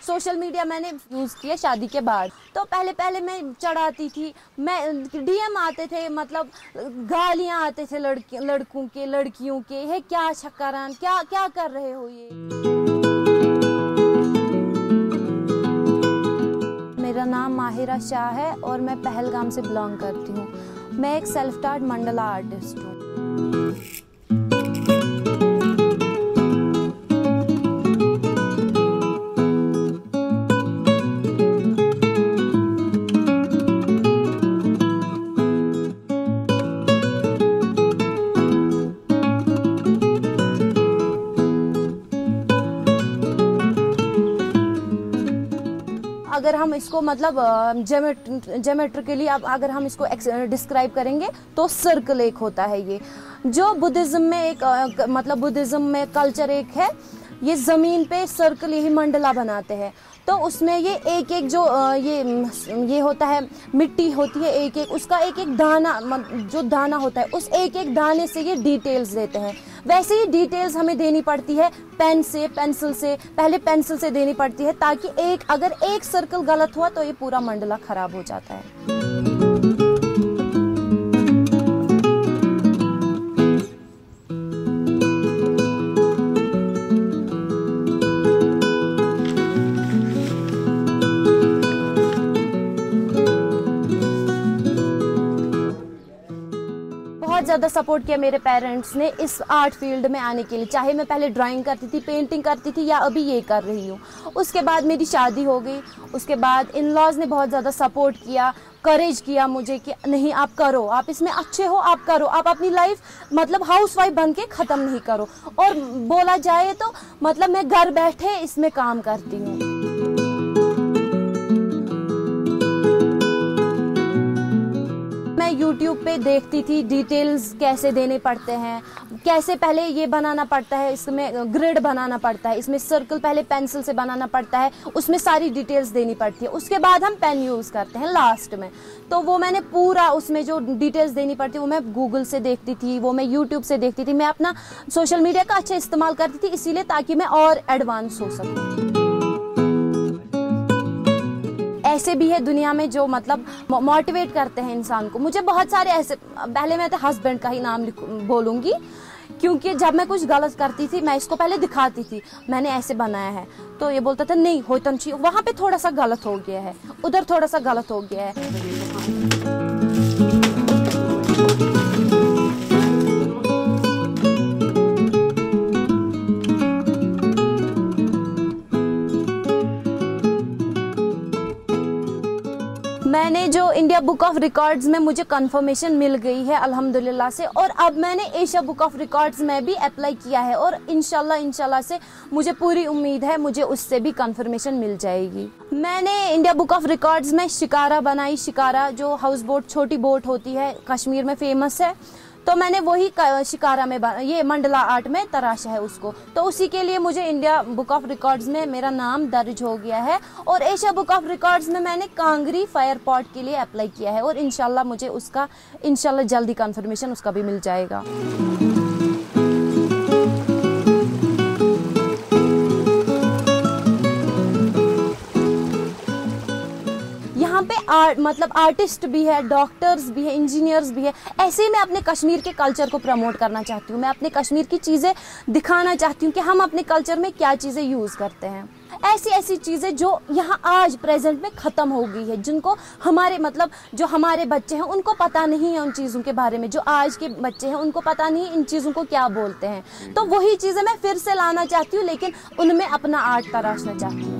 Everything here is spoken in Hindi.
सोशल मीडिया मैंने यूज़ किया शादी के बाद। तो पहले मैं चढ़ाती थी, मैं डीएम आते थे, मतलब गालियाँ आते थे लड़कों के लड़कियों के, है क्या शक्करान, क्या क्या कर रहे हो ये। मेरा नाम माहिरा शाह है और मैं पहलगाम से बिलोंग करती हूँ। मैं एक सेल्फ टार्ट मंडला आर्टिस्ट हूँ। अगर हम इसको मतलब ज्योमेट्रिकली अगर हम इसको डिस्क्राइब करेंगे तो सर्कल एक होता है ये, जो बुद्धिज्म में एक मतलब बुद्धिज्म में कल्चर एक है, ये ज़मीन पे सर्कल यही मंडला बनाते हैं। तो उसमें ये एक एक जो ये होता है, मिट्टी होती है एक एक, उसका एक एक दाना, जो दाना होता है उस एक एक दाने से ये डिटेल्स देते हैं। वैसे ही डिटेल्स हमें देनी पड़ती है पेन से, पेंसिल से, पहले पेंसिल से देनी पड़ती है, ताकि अगर एक सर्कल गलत हुआ तो ये पूरा मंडला खराब हो जाता है। बहुत ज़्यादा सपोर्ट किया मेरे पेरेंट्स ने इस आर्ट फील्ड में आने के लिए, चाहे मैं पहले ड्राइंग करती थी, पेंटिंग करती थी, या अभी ये कर रही हूँ। उसके बाद मेरी शादी हो गई, उसके बाद इन लॉज ने बहुत ज़्यादा सपोर्ट किया, करेज किया मुझे कि नहीं आप करो, आप इसमें अच्छे हो, आप करो, आप अपनी लाइफ मतलब हाउसवाइफ बन के ख़त्म नहीं करो। और बोला जाए तो मतलब मैं घर बैठे इसमें काम करती हूँ। मैं YouTube पे देखती थी डिटेल्स कैसे देने पड़ते हैं, कैसे पहले ये बनाना पड़ता है, इसमें ग्रिड बनाना पड़ता है, इसमें सर्कल पहले पेंसिल से बनाना पड़ता है, उसमें सारी डिटेल्स देनी पड़ती है। उसके बाद हम पेन यूज़ करते हैं लास्ट में। तो वो मैंने पूरा उसमें जो डिटेल्स देनी पड़ती है वो मैं गूगल से देखती थी, वो मैं YouTube से देखती थी। मैं अपना सोशल मीडिया का अच्छा इस्तेमाल करती थी इसीलिए, ताकि मैं और एडवांस हो सकूँ। ऐसे भी है दुनिया में जो मतलब मोटिवेट करते हैं इंसान को। मुझे बहुत सारे ऐसे, पहले मैं तो हस्बैंड का ही नाम बोलूँगी, क्योंकि जब मैं कुछ गलत करती थी मैं इसको पहले दिखाती थी मैंने ऐसे बनाया है, तो ये बोलता था नहीं होता नहीं, वहाँ पे थोड़ा सा गलत हो गया है, उधर थोड़ा सा गलत हो गया है। मैंने जो इंडिया बुक ऑफ रिकॉर्ड्स में मुझे कंफर्मेशन मिल गई है अल्हम्दुलिल्लाह से, और अब मैंने एशिया बुक ऑफ रिकॉर्ड्स में भी अप्लाई किया है, और इंशाल्लाह से मुझे पूरी उम्मीद है मुझे उससे भी कंफर्मेशन मिल जाएगी। मैंने इंडिया बुक ऑफ रिकॉर्ड्स में शिकारा बनाई, शिकारा जो हाउस बोट, छोटी बोट होती है, कश्मीर में फेमस है, तो मैंने वही शिकारा में ये मंडला आर्ट में तराशा है उसको। तो उसी के लिए मुझे इंडिया बुक ऑफ रिकॉर्ड्स में मेरा नाम दर्ज हो गया है, और एशिया बुक ऑफ रिकॉर्ड्स में मैंने कांगरी फायर पॉट के लिए अप्लाई किया है, और इंशाल्लाह मुझे उसका जल्दी कंफर्मेशन उसका भी मिल जाएगा। यहाँ पे मतलब आर्टिस्ट भी है, डॉक्टर्स भी है, इंजीनियर्स भी है। ऐसे ही मैं अपने कश्मीर के कल्चर को प्रमोट करना चाहती हूँ। मैं अपने कश्मीर की चीज़ें दिखाना चाहती हूँ कि हम अपने कल्चर में क्या चीज़ें यूज़ करते हैं। ऐसी चीज़ें जो यहाँ आज प्रेजेंट में ख़त्म हो गई है, जिनको हमारे मतलब जो हमारे बच्चे हैं उनको पता नहीं है उन चीज़ों के बारे में, जो आज के बच्चे हैं उनको पता नहीं है इन चीज़ों को क्या बोलते हैं। तो वही चीज़ें मैं फिर से लाना चाहती हूँ, लेकिन उनमें अपना आर्ट तराशना चाहती हूँ।